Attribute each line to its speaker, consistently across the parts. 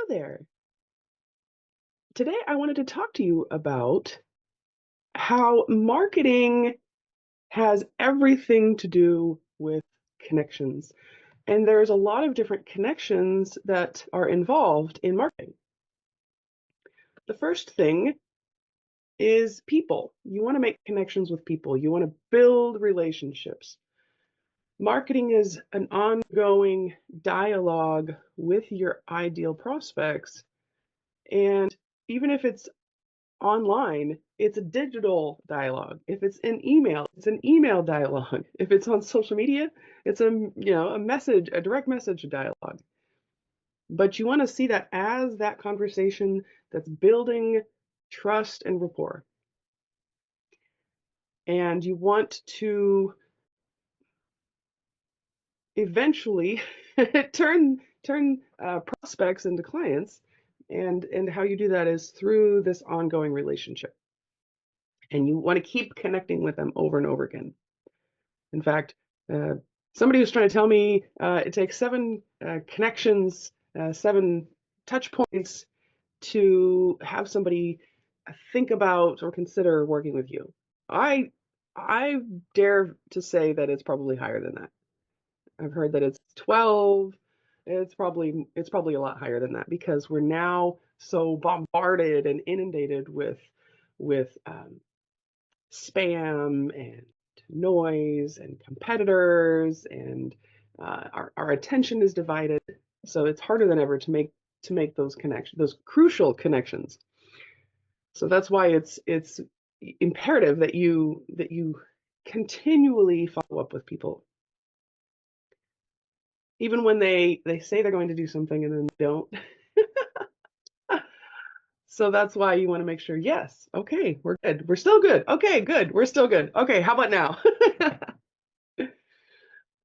Speaker 1: there. Today, I wanted to talk to you about how marketing has everything to do with connections. And there's a lot of different connections that are involved in marketing. The first thing is people. You want to make connections with people, you want to build relationships. Marketing is an ongoing dialogue with your ideal prospects. And even if it's online, it's a digital dialogue. If it's it's an email dialogue. If it's on social media, it's a direct message dialogue. But you want to see that as that conversation that's building trust and rapport. And you want to eventually turn prospects into clients, and how you do that is through this ongoing relationship. And you want to keep connecting with them over and over again. In fact, uh, somebody was trying to tell me it takes seven connections, seven touch points to have somebody think about or consider working with you. I I dare to say that it's probably higher than that. I've heard that it's 12. It's probably a lot higher than that because we're now so bombarded and inundated with spam and noise and competitors, and our attention is divided. So it's harder than ever to make those connections, those crucial connections. So that's why it's imperative that you continually follow up with people, even when they say they're going to do something and then they don't. So that's why you want to make sure, yes, okay, we're good. We're still good. Okay, good. We're still good. Okay, how about now?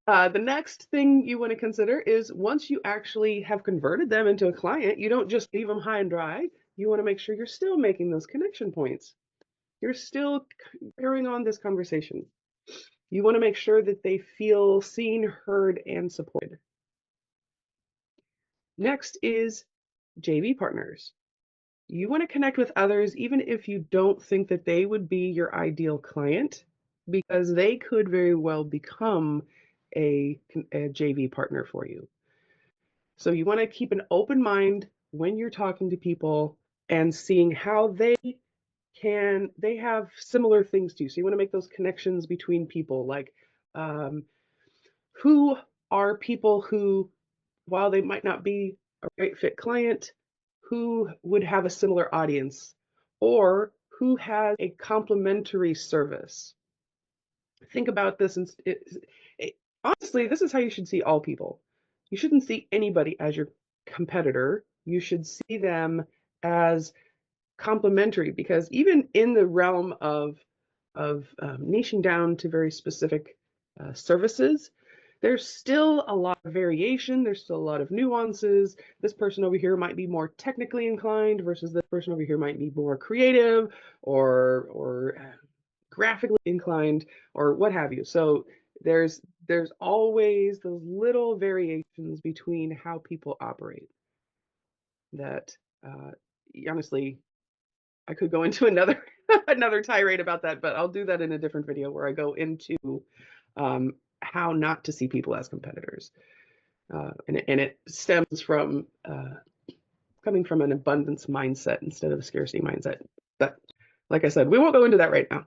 Speaker 1: The next thing you want to consider is once you actually have converted them into a client, you don't just leave them high and dry. You want to make sure you're still making those connection points. You're still carrying on this conversation. You want to make sure that they feel seen, heard, and supported. Next is JV partners. You want to connect with others even if you don't think that they would be your ideal client, because they could very well become a JV partner for you. So you want to keep an open mind when you're talking to people and seeing how they have similar things to you. So you want to make those connections between people, like um, who are people who, while they might not be a right fit client, who would have a similar audience, or who has a complementary service. Think about this, and honestly, this is how you should see all people. You shouldn't see anybody as your competitor. You should see them as complementary, because even in the realm of niching down to very specific services, there's still a lot of variation. There's still a lot of nuances. This person over here might be more technically inclined versus this person over here might be more creative or graphically inclined or what have you. So there's always those little variations between how people operate that honestly, I could go into another another tirade about that, but I'll do that in a different video where I go into how not to see people as competitors. And it stems from coming from an abundance mindset instead of a scarcity mindset. But like I said, we won't go into that right now.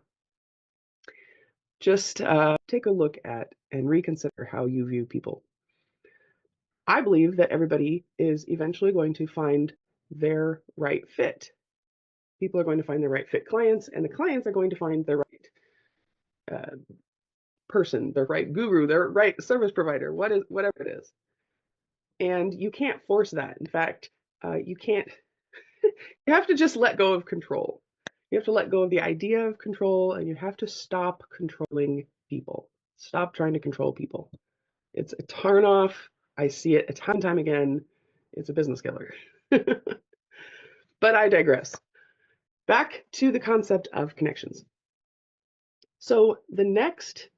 Speaker 1: Just take a look at and reconsider how you view people. I believe that everybody is eventually going to find their right fit. People are going to find their right fit clients, and the clients are going to find their right person, their right guru, their right service provider, whatever it is. And you can't force that. In fact, you can't. You have to just let go of control. You have to let go of the idea of control, and you have to stop controlling people. Stop trying to control people. It's a turn off. I see it a time and time again. It's a business killer. But I digress. Back to the concept of connections. So the next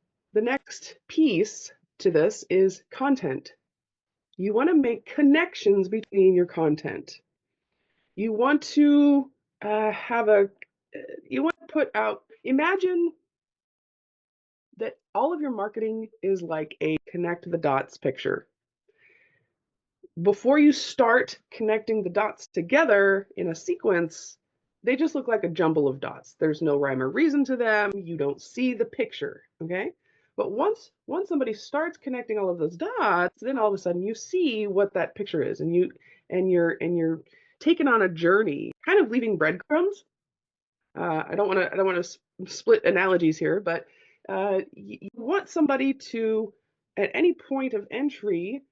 Speaker 1: piece to this is content. You want to make connections between your content. You want to have a, you want to put out, imagine that all of your marketing is like a connect the dots picture. Before you start connecting the dots together in a sequence, they just look like a jumble of dots. There's no rhyme or reason to them. You don't see the picture, okay? But once somebody starts connecting all of those dots, then all of a sudden you see what that picture is, and you're taken on a journey, kind of leaving breadcrumbs. I don't want to split analogies here, but you want somebody to, at any point of entry,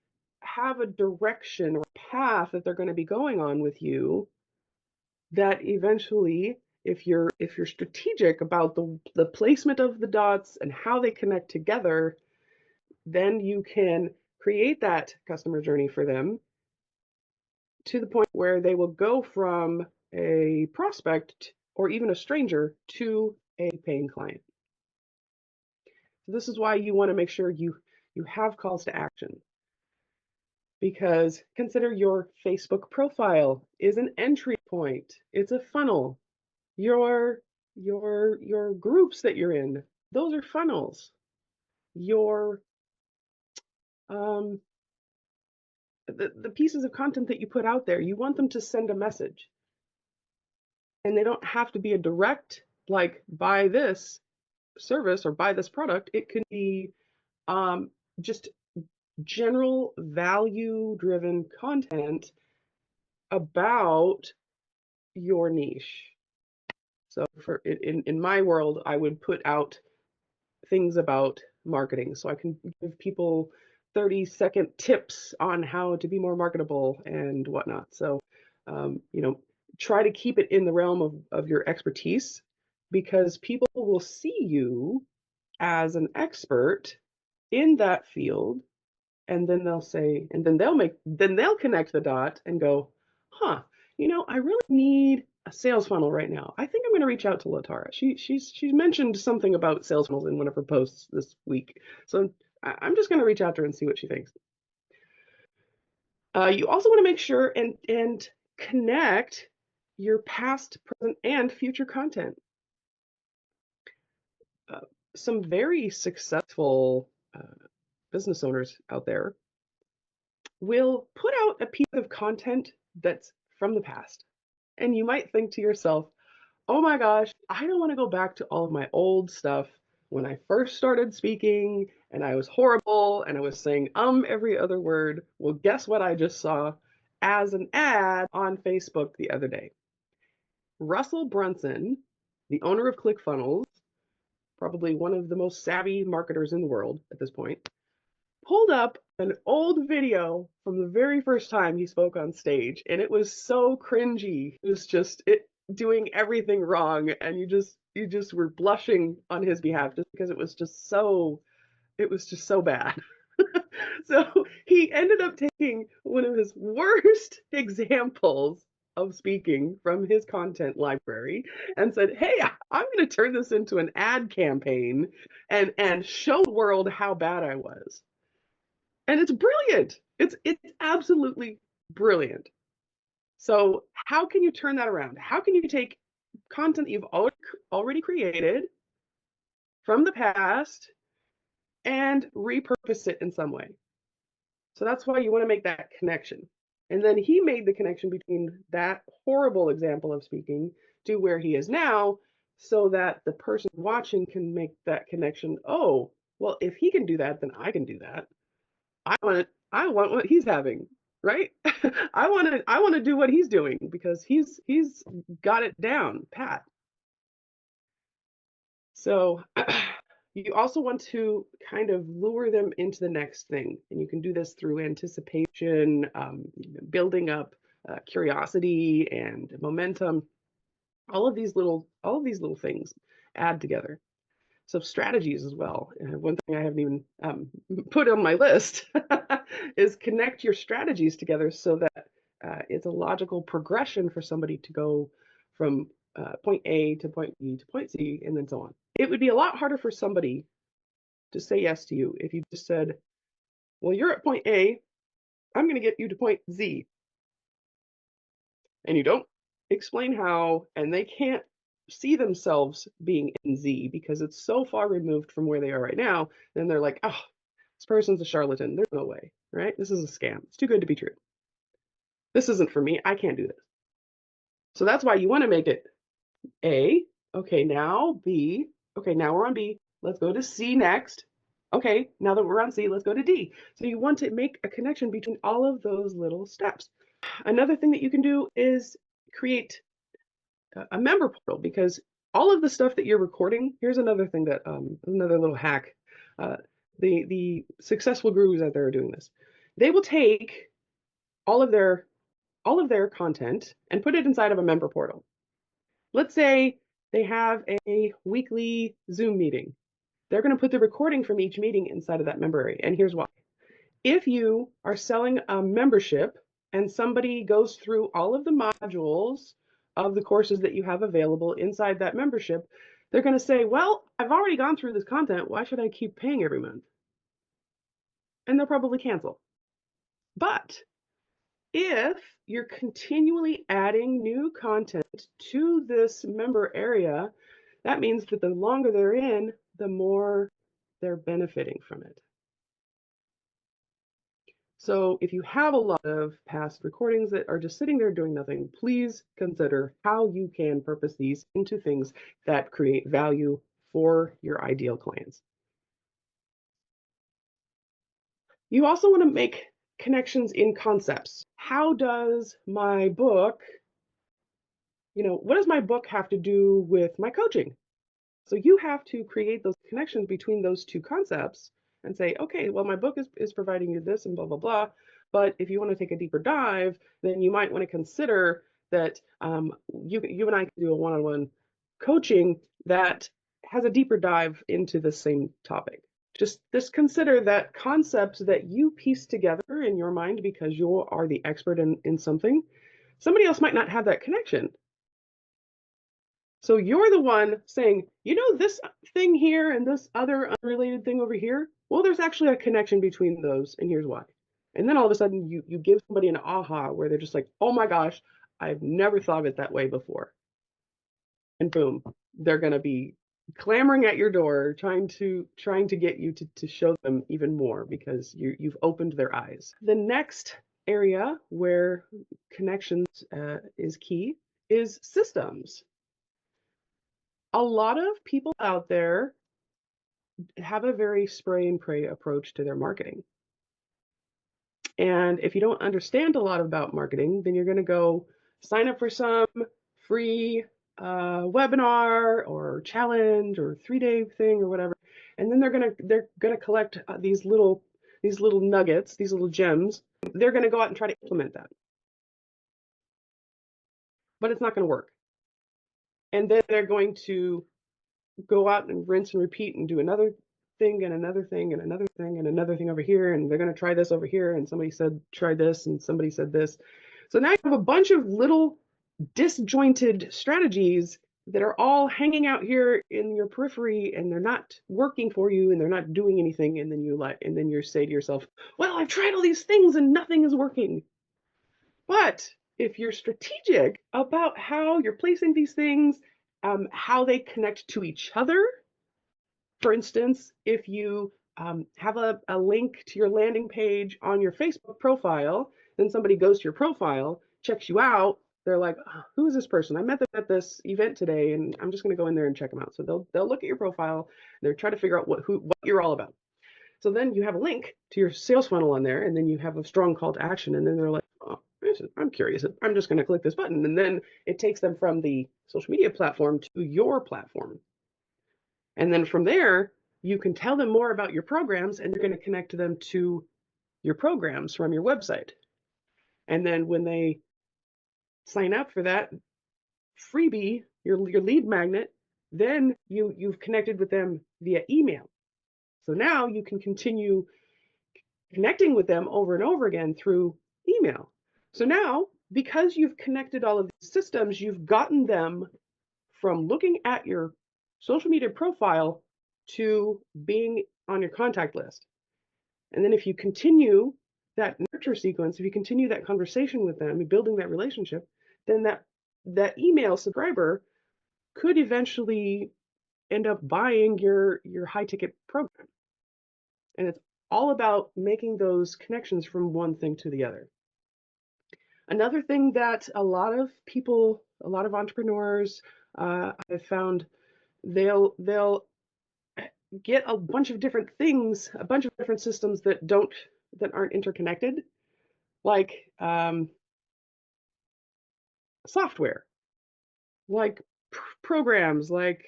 Speaker 1: have a direction or path that they're going to be going on with you. That eventually, if you're strategic about the placement of the dots and how they connect together, then you can create that customer journey for them to the point where they will go from a prospect or even a stranger to a paying client. So this is why you want to make sure you have calls to action, because consider your Facebook profile is an entry point. It's a funnel. Your your groups that you're in, those are funnels. Your um the pieces of content that you put out there, you want them to send a message. And they don't have to be a direct, like, buy this service or buy this product. It can be just general value driven content about your niche. So for in my world, I would put out things about marketing. So I can give people 30-second tips on how to be more marketable and whatnot. So, try to keep it in the realm of your expertise, because people will see you as an expert in that field, and then they'll connect the dot and go, huh, I really need a sales funnel right now. I think I'm going to reach out to Latara. She's mentioned something about sales funnels in one of her posts this week, so I'm just going to reach out to her and see what she thinks. You also want to make sure and connect your past, present, and future content. Uh, some very successful business owners out there will put out a piece of content that's from the past. And you might think to yourself, oh my gosh, I don't want to go back to all of my old stuff when I first started speaking and I was horrible and I was saying every other word. Well, guess what I just saw as an ad on Facebook the other day? Russell Brunson, the owner of ClickFunnels, probably one of the most savvy marketers in the world at this point, pulled up an old video from the very first time he spoke on stage, and it was so cringy. It was just it doing everything wrong, and you just were blushing on his behalf, just because it was just so bad. So he ended up taking one of his worst examples of speaking from his content library and said, hey, I'm going to turn this into an ad campaign and show the world how bad I was. And it's brilliant. It's absolutely brilliant. So how can you turn that around? How can you take content that you've already created from the past and repurpose it in some way? So that's why you want to make that connection. And then he made the connection between that horrible example of speaking to where he is now, so that the person watching can make that connection. Oh, well, if he can do that, then I can do that. I want what he's having, right? I want to do what he's doing, because he's got it down pat. So you also want to kind of lure them into the next thing, and you can do this through anticipation, building up curiosity and momentum. All of these little things add together. So strategies as well. One thing I haven't even put on my list is connect your strategies together, so that it's a logical progression for somebody to go from point A to point B to point C, and then so on. It would be a lot harder for somebody to say yes to you if you just said, well, you're at point A, I'm going to get you to point Z, and you don't explain how, and they can't see themselves being in Z because it's so far removed from where they are right now, then they're like, oh, this person's a charlatan. There's no way, right? This is a scam. It's too good to be true. This isn't for me. I can't do this. So that's why you want to make it A. Okay, now B. Okay, now we're on B. Let's go to C next. Okay, now that we're on C, let's go to D. So you want to make a connection between all of those little steps. Another thing that you can do is create a member portal, because all of the stuff that you're recording, here's another thing that another little hack. Uh, the successful gurus out there are doing this. They will take all of their content and put it inside of a member portal. Let's say they have a weekly Zoom meeting. They're going to put the recording from each meeting inside of that member area. And here's why. If you are selling a membership and somebody goes through all of the modules of the courses that you have available inside that membership, they're going to say, well, I've already gone through this content. Why should I keep paying every month? And they'll probably cancel. But if you're continually adding new content to this member area, that means that the longer they're in, the more they're benefiting from it. So if you have a lot of past recordings that are just sitting there doing nothing, please consider how you can purpose these into things that create value for your ideal clients. You also want to make connections in concepts. How does my book, what does my book have to do with my coaching? So you have to create those connections between those two concepts and say, okay, well, my book is providing you this and blah, blah, blah. But if you want to take a deeper dive, then you might want to consider that you and I can do a one-on-one coaching that has a deeper dive into the same topic. Just consider that concepts that you piece together in your mind because you are the expert in something. Somebody else might not have that connection. So you're the one saying, this thing here and this other unrelated thing over here. Well, there's actually a connection between those, and here's why. And then all of a sudden you give somebody an aha where they're just like, oh my gosh, I've never thought of it that way before. And boom, they're gonna be clamoring at your door, trying to get you to show them even more because you've opened their eyes. The next area where connections is key is systems. A lot of people out there have a very spray and pray approach to their marketing. And if you don't understand a lot about marketing, then you're going to go sign up for some free webinar or challenge or 3-day thing or whatever. And then they're gonna collect these little nuggets, these little gems. They're going to go out and try to implement that. But it's not going to work. And then they're going to go out and rinse and repeat and do another thing and another thing and another thing and another thing over here, and they're going to try this over here, and somebody said try this and somebody said this. So now you have a bunch of little disjointed strategies that are all hanging out here in your periphery, and they're not working for you and they're not doing anything, and then you say to yourself, well, I've tried all these things and nothing is working. But if you're strategic about how you're placing these things, how they connect to each other. For instance, if you have a link to your landing page on your Facebook profile, then somebody goes to your profile, checks you out. They're like, oh, who is this person? I met them at this event today, and I'm just going to go in there and check them out. So they'll look at your profile. They're trying to figure out what you're all about. So then you have a link to your sales funnel on there, and then you have a strong call to action. And then they're like, oh, I'm curious. I'm just going to click this button. And then it takes them from the social media platform to your platform. And then from there, you can tell them more about your programs, and you're going to connect them to your programs from your website. And then when they sign up for that freebie, your lead magnet, then you've connected with them via email. So now you can continue connecting with them over and over again through email. So now, because you've connected all of these systems, you've gotten them from looking at your social media profile to being on your contact list. And then if you continue that nurture sequence, if you continue that conversation with them, building that relationship, then that that email subscriber could eventually end up buying your high ticket program. And it's all about making those connections from one thing to the other. Another thing that a lot of people, a lot of entrepreneurs, I've found they'll get a bunch of different things, a bunch of different systems that aren't interconnected, like software, like programs, like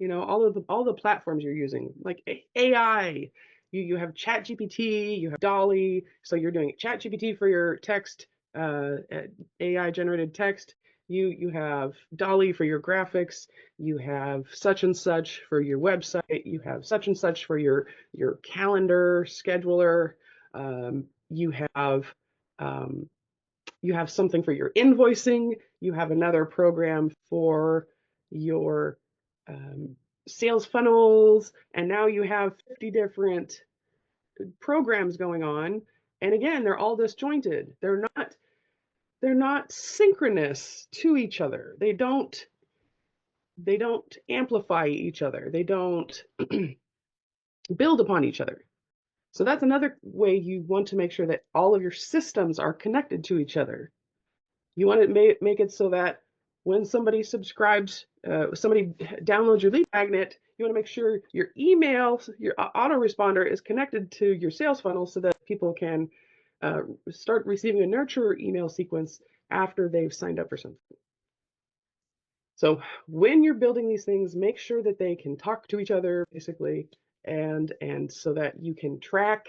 Speaker 1: all the platforms you're using, like AI. You have Chat GPT, you have Dolly, so you're doing Chat GPT for your text, AI generated text. You have Dolly for your graphics. You have such and such for your website. You have such and such for your calendar scheduler. You have um, you have something for your invoicing. You have another program for your um, sales funnels, and now you have 50 different programs going on. And again, they're all disjointed. They're not synchronous to each other. They don't amplify each other. They don't build upon each other. So that's another way you want to make sure that all of your systems are connected to each other. You want to make it so that when somebody subscribes, somebody downloads your lead magnet, you want to make sure your email, your autoresponder is connected to your sales funnel so that people can start receiving a nurture email sequence after they've signed up for something. So when you're building these things, make sure that they can talk to each other basically, and so that you can track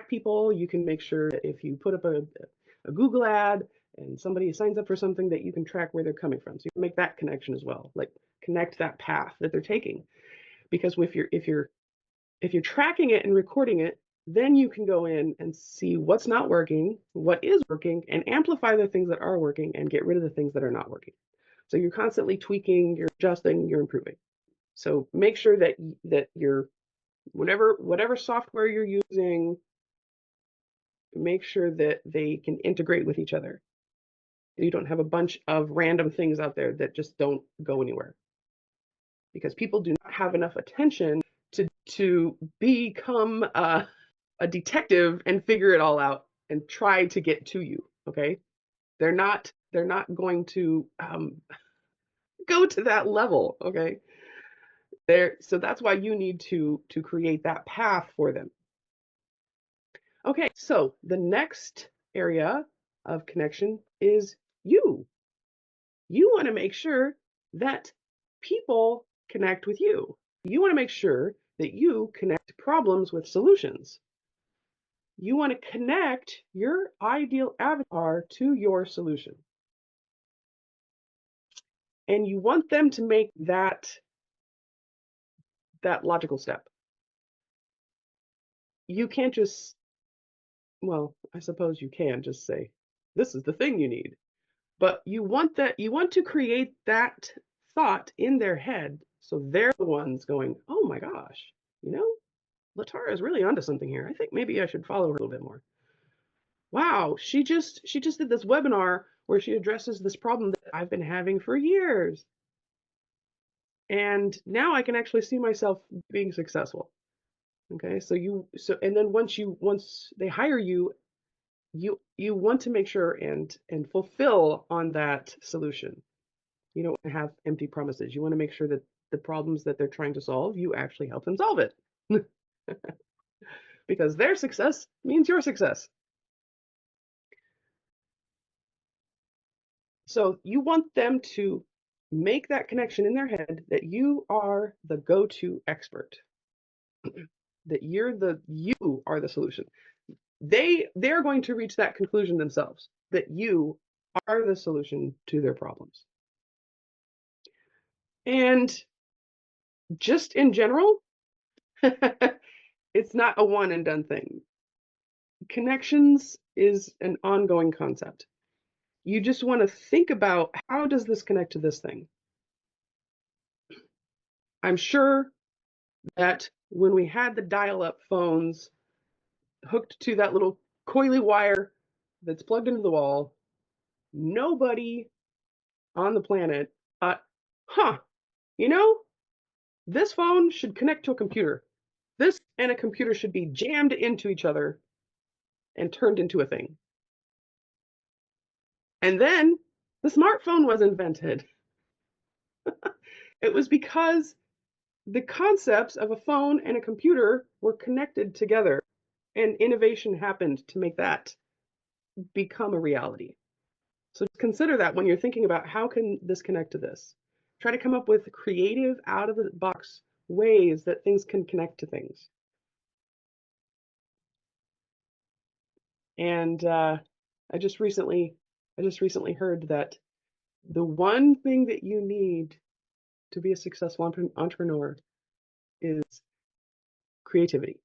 Speaker 1: people. You can make sure that if you put up a Google ad and somebody signs up for something, that you can track where they're coming from. So you can make that connection as well, like connect that path that they're taking. Because if you're tracking it and recording it, then you can go in and see what's not working, what is working, and amplify the things that are working and get rid of the things that are not working. So you're constantly tweaking, you're adjusting, you're improving. So make sure that you're whatever software you're using, make sure that they can integrate with each other. You don't have a bunch of random things out there that just don't go anywhere, because people do not have enough attention to become a detective and figure it all out and try to get to you. Okay, they're not going to go to that level. Okay, so that's why you need to create that path for them. Okay, so the next area of connection is you. You want to make sure that people connect with you. You want to make sure that you connect problems with solutions. You want to connect your ideal avatar to your solution. And you want them to make that logical step. You can't just, well, I suppose you can just say, this is the thing you need. But you want to create that thought in their head so they're the ones going, oh my gosh, you know, Latara is really onto something here. I think maybe I should follow her a little bit more. Wow, she just did this webinar where she addresses this problem that I've been having for years. And now I can actually see myself being successful. Okay, and then once they hire you, you want to make sure and fulfill on that solution. You don't want to have empty promises. You want to make sure that the problems that they're trying to solve, you actually help them solve it. Because their success means your success. So you want them to make that connection in their head that you are the go-to expert, that you are the solution. They're going to reach that conclusion themselves, that you are the solution to their problems. And just in general, it's not a one and done thing. Connections is an ongoing concept. You just want to think about, how does this connect to this thing? I'm sure that when we had the dial-up phones hooked to that little coily wire that's plugged into the wall, nobody on the planet thought, huh, you know, this phone should connect to a computer. This and a computer should be jammed into each other and turned into a thing. And then the smartphone was invented. It was because the concepts of a phone and a computer were connected together, and innovation happened to make that become a reality. So consider that when you're thinking about how can this connect to this. Try to come up with creative, out of the box ways that things can connect to things. And I just recently heard that the one thing that you need to be a successful entrepreneur is creativity.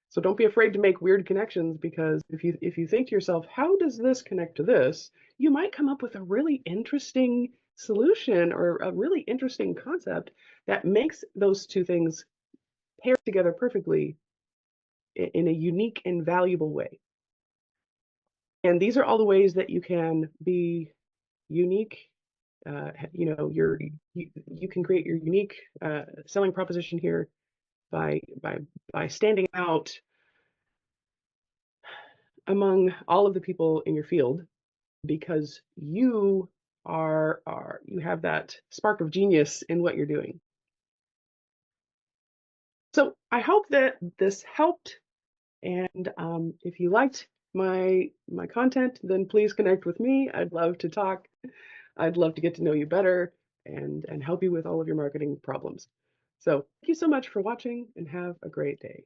Speaker 1: So don't be afraid to make weird connections, because if you think to yourself, how does this connect to this? You might come up with a really interesting solution or a really interesting concept that makes those two things pair together perfectly in a unique and valuable way. And these are all the ways that you can be unique. You can create your unique selling proposition here by by by standing out among all of the people in your field, because you have that spark of genius in what you're doing. So I hope that this helped, and if you liked my content, then please connect with me. I'd love to talk. I'd love to get to know you better and help you with all of your marketing problems. So thank you so much for watching, and have a great day.